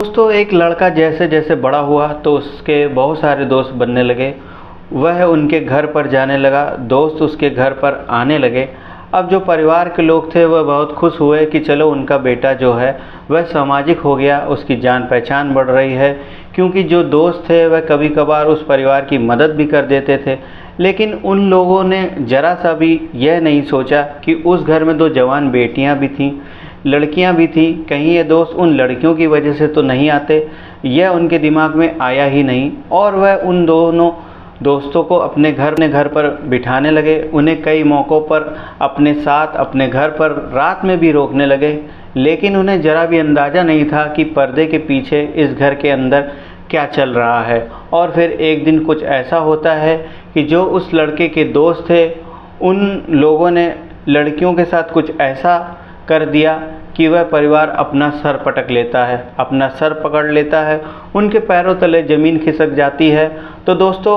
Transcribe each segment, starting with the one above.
दोस्तों एक लड़का जैसे जैसे बड़ा हुआ तो उसके बहुत सारे दोस्त बनने लगे। वह उनके घर पर जाने लगा, दोस्त उसके घर पर आने लगे। अब जो परिवार के लोग थे वह बहुत खुश हुए कि चलो उनका बेटा जो है वह सामाजिक हो गया, उसकी जान पहचान बढ़ रही है। क्योंकि जो दोस्त थे वह कभी कभार उस परिवार की मदद भी कर देते थे। लेकिन उन लोगों ने ज़रा सा भी यह नहीं सोचा कि उस घर में दो जवान बेटियां भी थीं, लड़कियां भी थीं। कहीं ये दोस्त उन लड़कियों की वजह से तो नहीं आते, यह उनके दिमाग में आया ही नहीं। और वह उन दोनों दोस्तों को अपने घर पर बिठाने लगे, उन्हें कई मौक़ों पर अपने साथ अपने घर पर रात में भी रोकने लगे। लेकिन उन्हें ज़रा भी अंदाज़ा नहीं था कि पर्दे के पीछे इस घर के अंदर क्या चल रहा है। और फिर एक दिन कुछ ऐसा होता है कि जो उस लड़के के दोस्त थे उन लोगों ने लड़कियों के साथ कुछ ऐसा कर दिया कि वह परिवार अपना सर पटक लेता है, अपना सर पकड़ लेता है, उनके पैरों तले ज़मीन खिसक जाती है। तो दोस्तों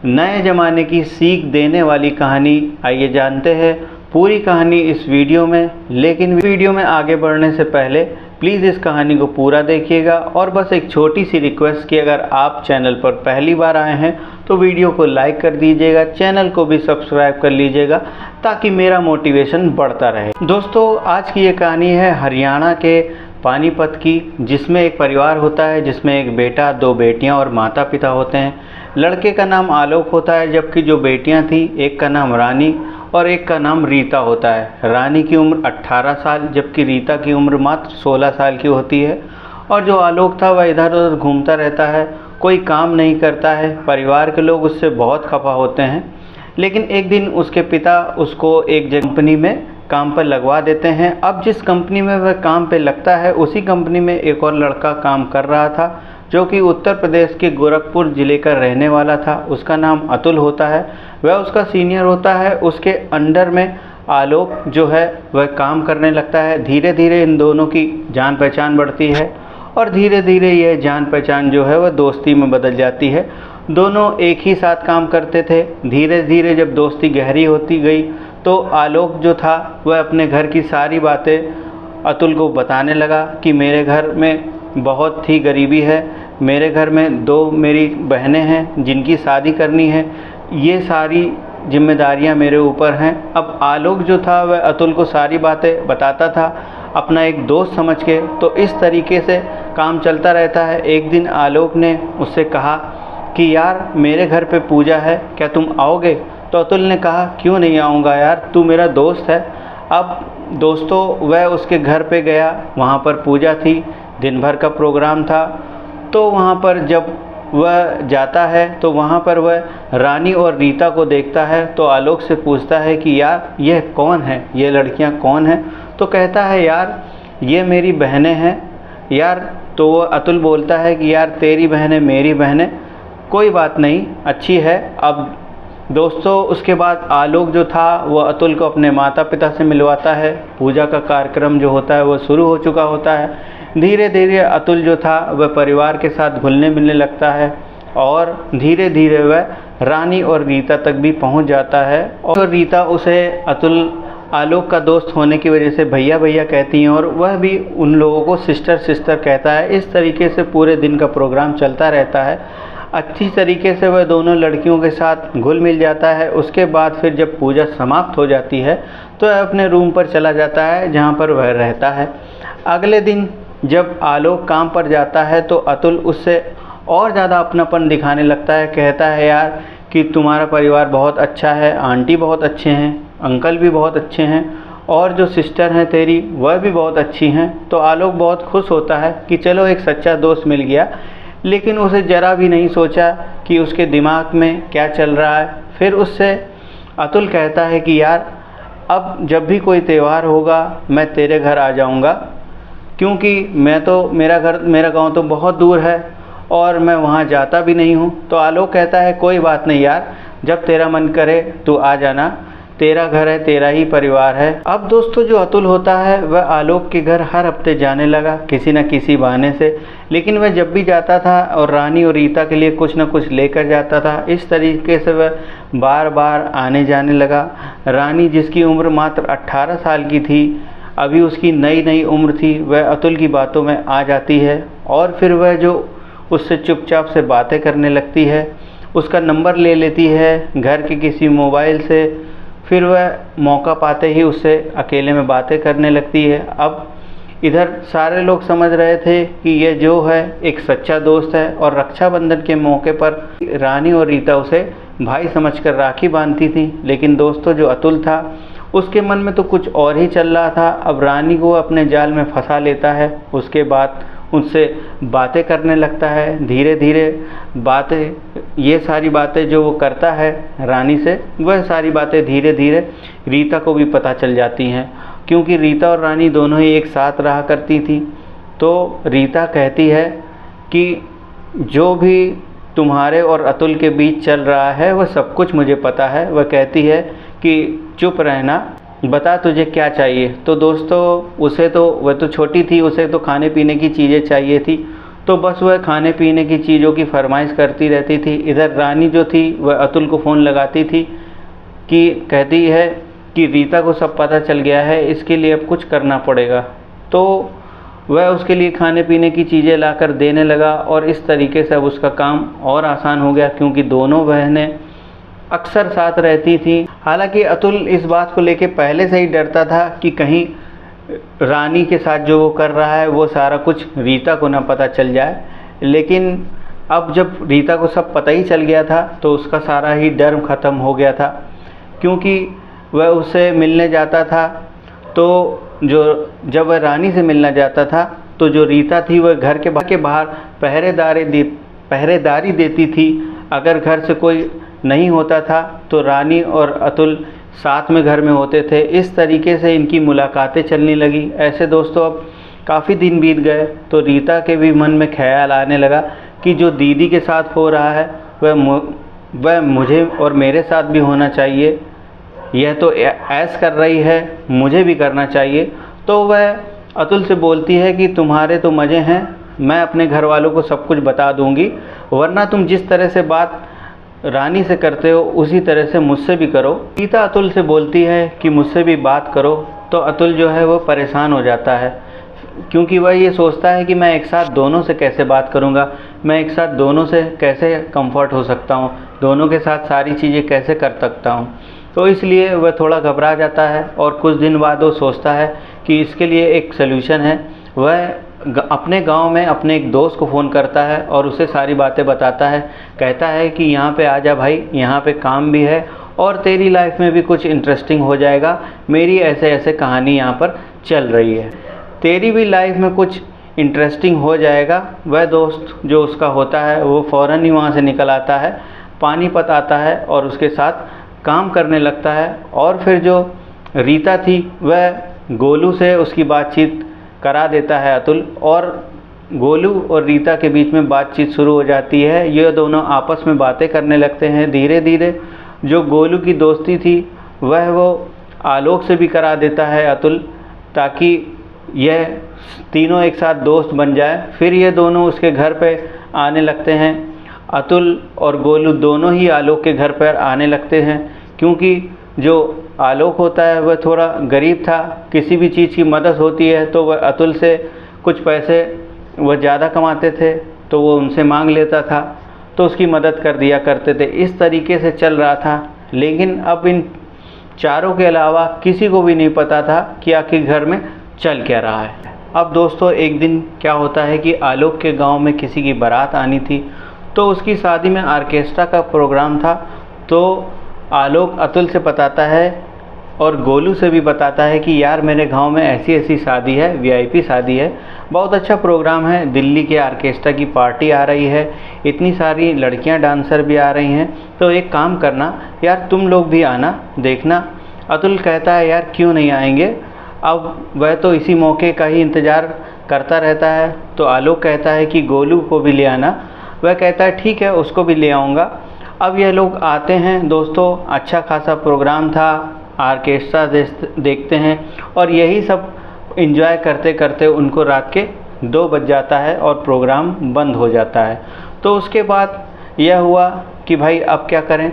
नए ज़माने की सीख देने वाली कहानी, आइए जानते हैं पूरी कहानी इस वीडियो में। लेकिन वीडियो में आगे बढ़ने से पहले प्लीज़ इस कहानी को पूरा देखिएगा। और बस एक छोटी सी रिक्वेस्ट कि अगर आप चैनल पर पहली बार आए हैं तो वीडियो को लाइक कर दीजिएगा, चैनल को भी सब्सक्राइब कर लीजिएगा ताकि मेरा मोटिवेशन बढ़ता रहे। दोस्तों आज की ये कहानी है हरियाणा के पानीपत की, जिसमें एक परिवार होता है जिसमें एक बेटा, दो बेटियां और माता पिता होते हैं। लड़के का नाम आलोक होता है, जबकि जो बेटियां थी एक का नाम रानी और एक का नाम रीता होता है। रानी की उम्र 18 साल जबकि रीता की उम्र मात्र 16 साल की होती है। और जो आलोक था वह इधर उधर घूमता रहता है, कोई काम नहीं करता है। परिवार के लोग उससे बहुत खफा होते हैं। लेकिन एक दिन उसके पिता उसको एक कंपनी में काम पर लगवा देते हैं। अब जिस कंपनी में वह काम पे लगता है उसी कंपनी में एक और लड़का काम कर रहा था जो कि उत्तर प्रदेश के गोरखपुर ज़िले का रहने वाला था। उसका नाम अतुल होता है, वह उसका सीनियर होता है। उसके अंडर में आलोक जो है वह काम करने लगता है। धीरे धीरे इन दोनों की जान पहचान बढ़ती है और धीरे धीरे यह जान पहचान जो है वह दोस्ती में बदल जाती है। दोनों एक ही साथ काम करते थे। धीरे धीरे जब दोस्ती गहरी होती गई तो आलोक जो था वह अपने घर की सारी बातें अतुल को बताने लगा कि मेरे घर में बहुत ही गरीबी है, मेरे घर में दो मेरी बहनें हैं जिनकी शादी करनी है, ये सारी जिम्मेदारियां मेरे ऊपर हैं। अब आलोक जो था वह अतुल को सारी बातें बताता था अपना एक दोस्त समझ के। तो इस तरीके से काम चलता रहता है। एक दिन आलोक ने उससे कहा कि यार मेरे घर पे पूजा है, क्या तुम आओगे? तो अतुल ने कहा क्यों नहीं आऊँगा यार, तू मेरा दोस्त है। अब दोस्तों वह उसके घर पे गया, वहाँ पर पूजा थी, दिन भर का प्रोग्राम था। तो वहाँ पर जब वह जाता है तो वहाँ पर वह रानी और रीता को देखता है। तो आलोक से पूछता है कि यार यह कौन है, ये लड़कियाँ कौन हैं? तो कहता है यार ये मेरी बहनें हैं यार। तो वह अतुल बोलता है कि यार तेरी बहनें मेरी बहनें, कोई बात नहीं, अच्छी है। अब दोस्तों उसके बाद आलोक जो था वह अतुल को अपने माता पिता से मिलवाता है। पूजा का कार्यक्रम जो होता है वह शुरू हो चुका होता है। धीरे धीरे अतुल जो था वह परिवार के साथ घुलने मिलने लगता है और धीरे धीरे वह रानी और रीता तक भी पहुंच जाता है। और रीता उसे अतुल आलोक का दोस्त होने की वजह से भैया भैया कहती हैं और वह भी उन लोगों को सिस्टर सिस्टर कहता है। इस तरीके से पूरे दिन का प्रोग्राम चलता रहता है। अच्छी तरीके से वह दोनों लड़कियों के साथ घुल मिल जाता है। उसके बाद फिर जब पूजा समाप्त हो जाती है तो वह अपने रूम पर चला जाता है जहाँ पर वह रहता है। अगले दिन जब आलोक काम पर जाता है तो अतुल उससे और ज़्यादा अपनापन दिखाने लगता है। कहता है यार कि तुम्हारा परिवार बहुत अच्छा है, आंटी बहुत अच्छे हैं, अंकल भी बहुत अच्छे हैं और जो सिस्टर हैं तेरी वह भी बहुत अच्छी हैं। तो आलोक बहुत खुश होता है कि चलो एक सच्चा दोस्त मिल गया। लेकिन उसे ज़रा भी नहीं सोचा कि उसके दिमाग में क्या चल रहा है। फिर उससे अतुल कहता है कि यार अब जब भी कोई त्यौहार होगा मैं तेरे घर आ जाऊंगा, क्योंकि मेरा गांव तो बहुत दूर है और मैं वहां जाता भी नहीं हूं। तो आलोक कहता है कोई बात नहीं यार, जब तेरा मन करे तू आ जाना, तेरा घर है, तेरा ही परिवार है। अब दोस्तों जो अतुल होता है वह आलोक के घर हर हफ्ते जाने लगा किसी न किसी बहाने से। लेकिन वह जब भी जाता था और रानी और रीता के लिए कुछ न कुछ लेकर जाता था। इस तरीके से वह बार बार आने जाने लगा। रानी जिसकी उम्र मात्र 18 साल की थी, अभी उसकी नई नई उम्र थी, वह अतुल की बातों में आ जाती है और फिर वह जो उससे चुपचाप से बातें करने लगती है, उसका नंबर ले लेती है घर के किसी मोबाइल से, फिर वह मौका पाते ही उससे अकेले में बातें करने लगती है। अब इधर सारे लोग समझ रहे थे कि यह जो है एक सच्चा दोस्त है, और रक्षाबंधन के मौके पर रानी और रीता उसे भाई समझकर राखी बांधती थी। लेकिन दोस्तों जो अतुल था उसके मन में तो कुछ और ही चल रहा था। अब रानी को अपने जाल में फंसा लेता है, उसके बाद उनसे बातें करने लगता है। धीरे धीरे बातें, ये सारी बातें जो वो करता है रानी से, वह सारी बातें धीरे धीरे रीता को भी पता चल जाती हैं, क्योंकि रीता और रानी दोनों ही एक साथ रहा करती थी। तो रीता कहती है कि जो भी तुम्हारे और अतुल के बीच चल रहा है वह सब कुछ मुझे पता है। वह कहती है कि चुप रहना, बता तुझे क्या चाहिए। तो दोस्तों वह तो छोटी थी, उसे तो खाने पीने की चीज़ें चाहिए थी, तो बस वह खाने पीने की चीज़ों की फरमाइश करती रहती थी। इधर रानी जो थी वह अतुल को फ़ोन लगाती थी कि कहती है कि रीता को सब पता चल गया है, इसके लिए अब कुछ करना पड़ेगा। तो वह उसके लिए खाने पीने की चीज़ें लाकर देने लगा, और इस तरीके से अब उसका काम और आसान हो गया, क्योंकि दोनों बहनें अक्सर साथ रहती थी। हालांकि अतुल इस बात को लेके पहले से ही डरता था कि कहीं रानी के साथ जो वो कर रहा है वो सारा कुछ रीता को ना पता चल जाए। लेकिन अब जब रीता को सब पता ही चल गया था तो उसका सारा ही डर ख़त्म हो गया था, क्योंकि वह उससे मिलने जाता था तो जब वह रानी से मिलना जाता था तो जो रीता थी वह घर के बाहर पहरेदारी देती थी। अगर घर से कोई नहीं होता था तो रानी और अतुल साथ में घर में होते थे। इस तरीके से इनकी मुलाकातें चलने लगी। ऐसे दोस्तों अब काफ़ी दिन बीत गए तो रीता के भी मन में ख्याल आने लगा कि जो दीदी के साथ हो रहा है वह मुझे और मेरे साथ भी होना चाहिए। यह तो ऐश कर रही है, मुझे भी करना चाहिए। तो वह अतुल से बोलती है कि तुम्हारे तो मज़े हैं, मैं अपने घर वालों को सब कुछ बता दूंगी, वरना तुम जिस तरह से बात रानी से करते हो उसी तरह से मुझसे भी करो। रीता अतुल से बोलती है कि मुझसे भी बात करो। तो अतुल जो है वो परेशान हो जाता है, क्योंकि वह ये सोचता है कि मैं एक साथ दोनों से कैसे बात करूंगा, मैं एक साथ दोनों से कैसे कंफर्ट हो सकता हूं, दोनों के साथ सारी चीज़ें कैसे कर सकता हूं। तो इसलिए वह थोड़ा घबरा जाता है, और कुछ दिन बाद वो सोचता है कि इसके लिए एक सलूशन है। वह अपने गांव में अपने एक दोस्त को फ़ोन करता है और उसे सारी बातें बताता है। कहता है कि यहाँ पे आ जा भाई, यहाँ पे काम भी है और तेरी लाइफ में भी कुछ इंटरेस्टिंग हो जाएगा। मेरी ऐसे ऐसे कहानी यहाँ पर चल रही है, तेरी भी लाइफ में कुछ इंटरेस्टिंग हो जाएगा। वह दोस्त जो उसका होता है वो फ़ौरन ही वहाँ से निकल आता है, पानीपत आता है और उसके साथ काम करने लगता है। और फिर जो रीता थी वह गोलू से उसकी बातचीत करा देता है अतुल, और गोलू और रीता के बीच में बातचीत शुरू हो जाती है। ये दोनों आपस में बातें करने लगते हैं। धीरे धीरे जो गोलू की दोस्ती थी वह वो आलोक से भी करा देता है अतुल, ताकि यह तीनों एक साथ दोस्त बन जाए। फिर ये दोनों उसके घर पे आने लगते हैं। अतुल और गोलू दोनों ही आलोक के घर पर आने लगते हैं, क्योंकि जो आलोक होता है वह थोड़ा गरीब था। किसी भी चीज़ की मदद होती है तो वह अतुल से कुछ पैसे वह ज़्यादा कमाते थे तो वो उनसे मांग लेता था, तो उसकी मदद कर दिया करते थे। इस तरीके से चल रहा था। लेकिन अब इन चारों के अलावा किसी को भी नहीं पता था कि आखिर घर में चल क्या रहा है। अब दोस्तों एक दिन क्या होता है कि आलोक के गांव में किसी की बारात आनी थी, तो उसकी शादी में ऑर्केस्ट्रा का प्रोग्राम था। तो आलोक अतुल से बताता है और गोलू से भी बताता है कि यार मेरे गांव में ऐसी ऐसी शादी है, वीआईपी शादी है, बहुत अच्छा प्रोग्राम है, दिल्ली के ऑर्केस्ट्रा की पार्टी आ रही है, इतनी सारी लड़कियां डांसर भी आ रही हैं, तो एक काम करना यार तुम लोग भी आना देखना। अतुल कहता है यार क्यों नहीं आएंगे, अब वह तो इसी मौके का ही इंतज़ार करता रहता है। तो आलोक कहता है कि गोलू को भी ले आना। वह कहता है ठीक है उसको भी ले आऊँगा। अब यह लोग आते हैं दोस्तों, अच्छा खासा प्रोग्राम था, ऑर्केस्ट्रा देखते हैं और यही सब एंजॉय करते करते उनको रात के 2 बज जाता है और प्रोग्राम बंद हो जाता है। तो उसके बाद यह हुआ कि भाई अब क्या करें।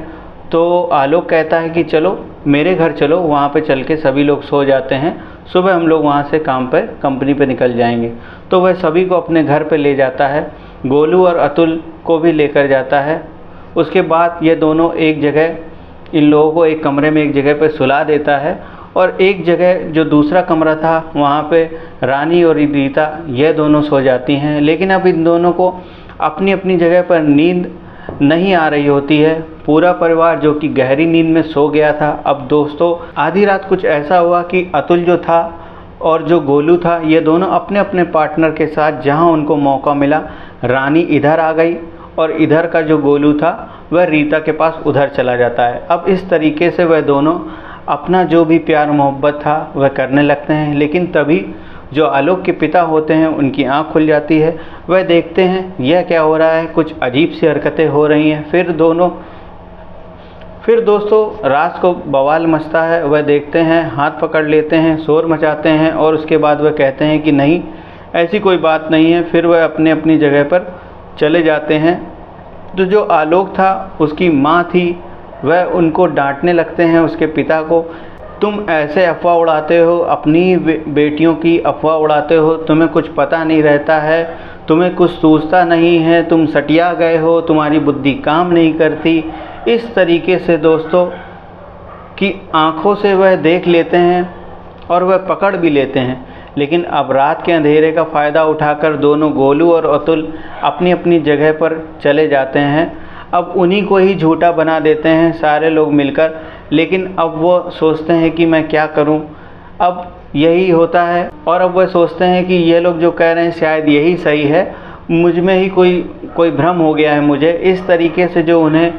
तो आलोक कहता है कि चलो मेरे घर चलो, वहाँ पे चल के सभी लोग सो जाते हैं। सुबह हम लोग वहाँ से काम पे कंपनी पे निकल जाएंगे। तो वह सभी को अपने घर पे ले जाता है, गोलू और अतुल को भी लेकर जाता है। उसके बाद ये दोनों एक जगह इन लोगों को एक कमरे में एक जगह पे सुला देता है, और एक जगह जो दूसरा कमरा था वहाँ पे रानी और रीता यह दोनों सो जाती हैं। लेकिन अब इन दोनों को अपनी अपनी जगह पर नींद नहीं आ रही होती है। पूरा परिवार जो कि गहरी नींद में सो गया था। अब दोस्तों आधी रात कुछ ऐसा हुआ कि अतुल जो था और जो गोलू था, ये दोनों अपने अपने पार्टनर के साथ जहाँ उनको मौका मिला, रानी इधर आ गई और इधर का जो गोलू था वह रीता के पास उधर चला जाता है। अब इस तरीके से वह दोनों अपना जो भी प्यार मोहब्बत था वह करने लगते हैं। लेकिन तभी जो आलोक के पिता होते हैं उनकी आंख खुल जाती है। वह देखते हैं यह क्या हो रहा है, कुछ अजीब सी हरकतें हो रही हैं। फिर दोस्तों रात को बवाल मचता है। वह देखते हैं, हाथ पकड़ लेते हैं, शोर मचाते हैं, और उसके बाद वह कहते हैं कि नहीं, ऐसी कोई बात नहीं है। फिर वह अपने अपनी जगह पर चले जाते हैं। तो जो आलोक था उसकी माँ थी, वह उनको डांटने लगते हैं, उसके पिता को, तुम ऐसे अफवाह उड़ाते हो, अपनी बेटियों की अफवाह उड़ाते हो, तुम्हें कुछ पता नहीं रहता है, तुम्हें कुछ सूझता नहीं है, तुम सटिया गए हो, तुम्हारी बुद्धि काम नहीं करती। इस तरीके से दोस्तों की आंखों से वह देख लेते हैं और वह पकड़ भी लेते हैं। लेकिन अब रात के अंधेरे का फ़ायदा उठाकर दोनों गोलू और अतुल अपनी अपनी जगह पर चले जाते हैं। अब उन्हीं को ही झूठा बना देते हैं सारे लोग मिलकर। लेकिन अब वो सोचते हैं कि मैं क्या करूं, अब यही होता है। और अब वह सोचते हैं कि ये लोग जो कह रहे हैं शायद यही सही है, मुझ में ही कोई भ्रम हो गया है मुझे। इस तरीके से जो उन्हें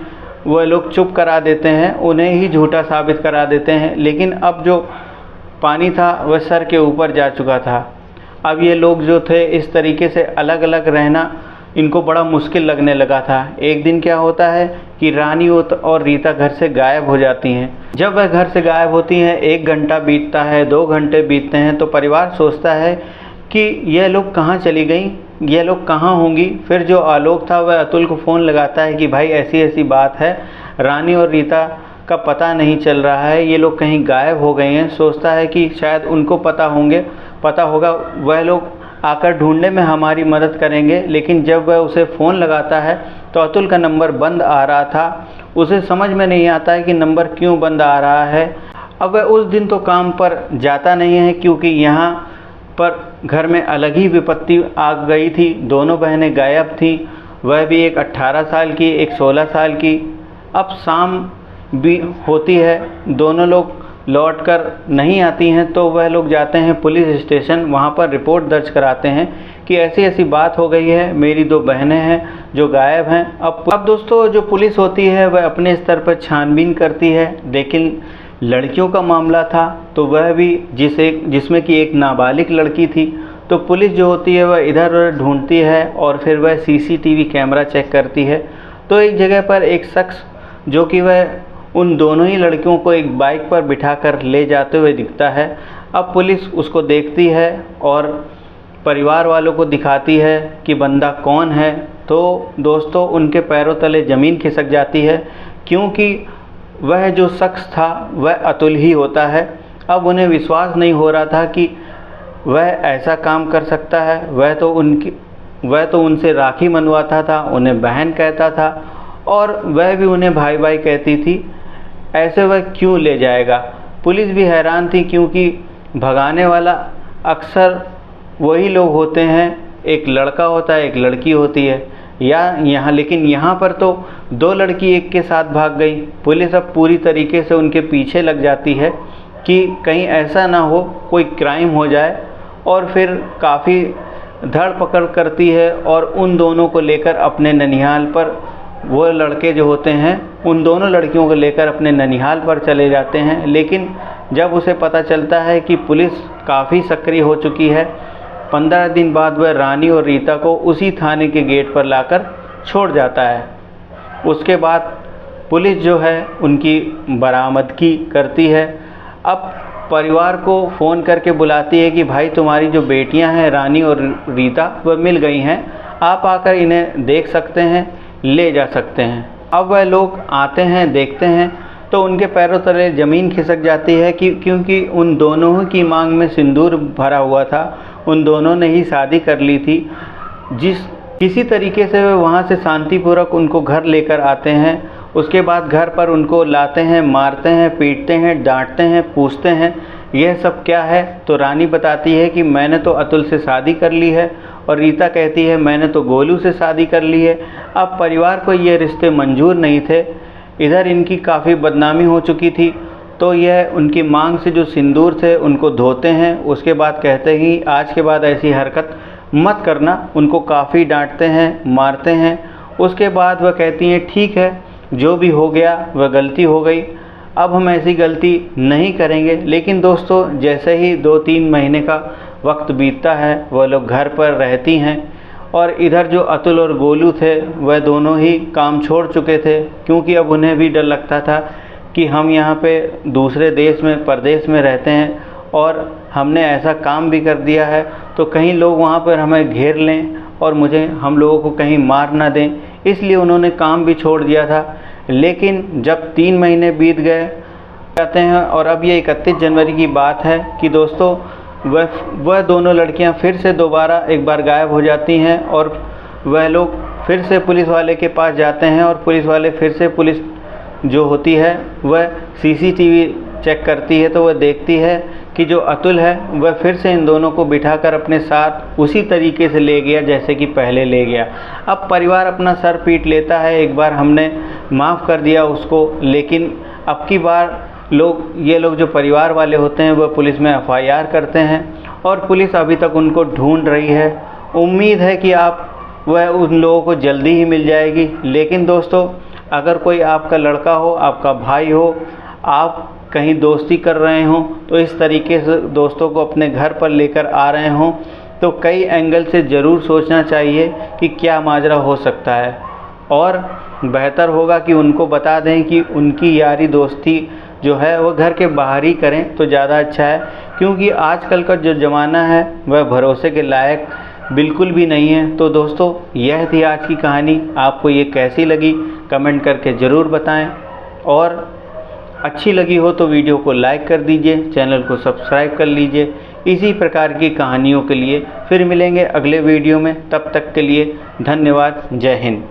वह लोग चुप करा देते हैं, उन्हें ही झूठा साबित करा देते हैं। लेकिन अब जो पानी था वह सर के ऊपर जा चुका था। अब ये लोग जो थे इस तरीके से अलग अलग रहना इनको बड़ा मुश्किल लगने लगा था। एक दिन क्या होता है कि रानी और रीता घर से गायब हो जाती हैं। जब वह घर से गायब होती हैं, 1 घंटा बीतता है, 2 घंटे बीतते हैं, तो परिवार सोचता है कि यह लोग कहाँ चली गई, ये लोग कहाँ होंगी। फिर जो आलोक था वह अतुल को फ़ोन लगाता है कि भाई ऐसी ऐसी बात है, रानी और रीता का पता नहीं चल रहा है, ये लोग कहीं गायब हो गए हैं। सोचता है कि शायद उनको पता होगा, वह लोग आकर ढूंढने में हमारी मदद करेंगे। लेकिन जब वह उसे फ़ोन लगाता है तो अतुल का नंबर बंद आ रहा था। उसे समझ में नहीं आता है कि नंबर क्यों बंद आ रहा है। अब वह उस दिन तो काम पर जाता नहीं है, क्योंकि यहाँ पर घर में अलग ही विपत्ति आ गई थी। दोनों बहनें गायब थीं, वह भी एक 18 साल की, एक 16 साल की। अब शाम भी होती है, दोनों लोग लौटकर नहीं आती हैं, तो वह लोग जाते हैं पुलिस स्टेशन। वहाँ पर रिपोर्ट दर्ज कराते हैं कि ऐसी ऐसी बात हो गई है, मेरी 2 बहनें हैं जो गायब हैं। अब दोस्तों जो पुलिस होती है वह अपने स्तर पर छानबीन करती है। लेकिन लड़कियों का मामला था तो वह भी जिसमें कि एक नाबालिग लड़की थी, तो पुलिस जो होती है वह इधर उधर ढूंढती है और फिर वह सीसीटीवी कैमरा चेक करती है। तो एक जगह पर एक शख्स जो कि वह उन दोनों ही लड़कियों को एक बाइक पर बिठाकर ले जाते हुए दिखता है। अब पुलिस उसको देखती है और परिवार वालों को दिखाती है कि बंदा कौन है। तो दोस्तों उनके पैरों तले ज़मीन खिसक जाती है, क्योंकि वह जो शख्स था वह अतुल ही होता है। अब उन्हें विश्वास नहीं हो रहा था कि वह ऐसा काम कर सकता है। वह तो उनसे राखी मनवाता था, उन्हें बहन कहता था, और वह भी उन्हें भाई भाई कहती थी। ऐसे वह क्यों ले जाएगा। पुलिस भी हैरान थी, क्योंकि भगाने वाला अक्सर वही लोग होते हैं, एक लड़का होता है, एक लड़की होती है। लेकिन यहाँ पर तो 2 लड़की एक के साथ भाग गई। पुलिस अब पूरी तरीके से उनके पीछे लग जाती है कि कहीं ऐसा ना हो कोई क्राइम हो जाए, और फिर काफ़ी धड़ पकड़ करती है और उन दोनों को लेकर अपने ननिहाल पर, वो लड़के जो होते हैं उन दोनों लड़कियों को लेकर अपने ननिहाल पर चले जाते हैं। लेकिन जब उसे पता चलता है कि पुलिस काफ़ी सक्रिय हो चुकी है, 15 दिन बाद वह रानी और रीता को उसी थाने के गेट पर लाकर छोड़ जाता है। उसके बाद पुलिस जो है उनकी बरामदगी करती है। अब परिवार को फ़ोन करके बुलाती है कि भाई तुम्हारी जो बेटियां हैं रानी और रीता वह मिल गई हैं, आप आकर इन्हें देख सकते हैं, ले जा सकते हैं। अब वह लोग आते हैं, देखते हैं तो उनके पैरों तले ज़मीन खिसक जाती है क्योंकि उन दोनों की मांग में सिंदूर भरा हुआ था। उन दोनों ने ही शादी कर ली थी। किसी तरीके से वे वहाँ से शांतिपूर्वक उनको घर लेकर आते हैं। उसके बाद घर पर उनको लाते हैं, मारते हैं, पीटते हैं, डांटते हैं, पूछते हैं यह सब क्या है। तो रानी बताती है कि मैंने तो अतुल से शादी कर ली है, और रीता कहती है मैंने तो गोलू से शादी कर ली है। अब परिवार को ये रिश्ते मंजूर नहीं थे। इधर इनकी काफ़ी बदनामी हो चुकी थी, तो यह उनकी मांग से जो सिंदूर थे उनको धोते हैं। उसके बाद कहते ही आज के बाद ऐसी हरकत मत करना। उनको काफ़ी डांटते हैं, मारते हैं। उसके बाद वह कहती हैं ठीक है, जो भी हो गया वह गलती हो गई, अब हम ऐसी गलती नहीं करेंगे। लेकिन दोस्तों जैसे ही 2-3 महीने का वक्त बीतता है, वह लोग घर पर रहती हैं। और इधर जो अतुल और गोलू थे वह दोनों ही काम छोड़ चुके थे, क्योंकि अब उन्हें भी डर लगता था कि हम यहाँ पे दूसरे देश में, परदेश में रहते हैं और हमने ऐसा काम भी कर दिया है तो कहीं लोग वहाँ पर हमें घेर लें और हम लोगों को कहीं मार ना दें। इसलिए उन्होंने काम भी छोड़ दिया था। लेकिन जब 3 महीने बीत गए जाते हैं और अब ये 31 जनवरी की बात है कि दोस्तों वह दोनों लड़कियां फिर से दोबारा एक बार गायब हो जाती हैं, और वह लोग फिर से पुलिस वाले के पास जाते हैं। और पुलिस वाले फिर से, पुलिस जो होती है वह सीसीटीवी चेक करती है, तो वह देखती है कि जो अतुल है वह फिर से इन दोनों को बिठाकर अपने साथ उसी तरीके से ले गया जैसे कि पहले ले गया। अब परिवार अपना सर पीट लेता है, एक बार हमने माफ़ कर दिया उसको, लेकिन अब की बार ये लोग जो परिवार वाले होते हैं वह पुलिस में FIR करते हैं, और पुलिस अभी तक उनको ढूंढ रही है। उम्मीद है कि वह उन लोगों को जल्दी ही मिल जाएगी। लेकिन दोस्तों अगर कोई आपका लड़का हो, आपका भाई हो, आप कहीं दोस्ती कर रहे हों, तो इस तरीके से दोस्तों को अपने घर पर लेकर आ रहे हों, तो कई एंगल से ज़रूर सोचना चाहिए कि क्या माजरा हो सकता है। और बेहतर होगा कि उनको बता दें कि उनकी यारी दोस्ती जो है वह घर के बाहर ही करें तो ज़्यादा अच्छा है, क्योंकि आजकल का जो ज़माना है वह भरोसे के लायक बिल्कुल भी नहीं है। तो दोस्तों यह थी आज की कहानी। आपको ये कैसी लगी कमेंट करके ज़रूर बताएं, और अच्छी लगी हो तो वीडियो को लाइक कर दीजिए, चैनल को सब्सक्राइब कर लीजिए। इसी प्रकार की कहानियों के लिए फिर मिलेंगे अगले वीडियो में। तब तक के लिए धन्यवाद। जय हिंद।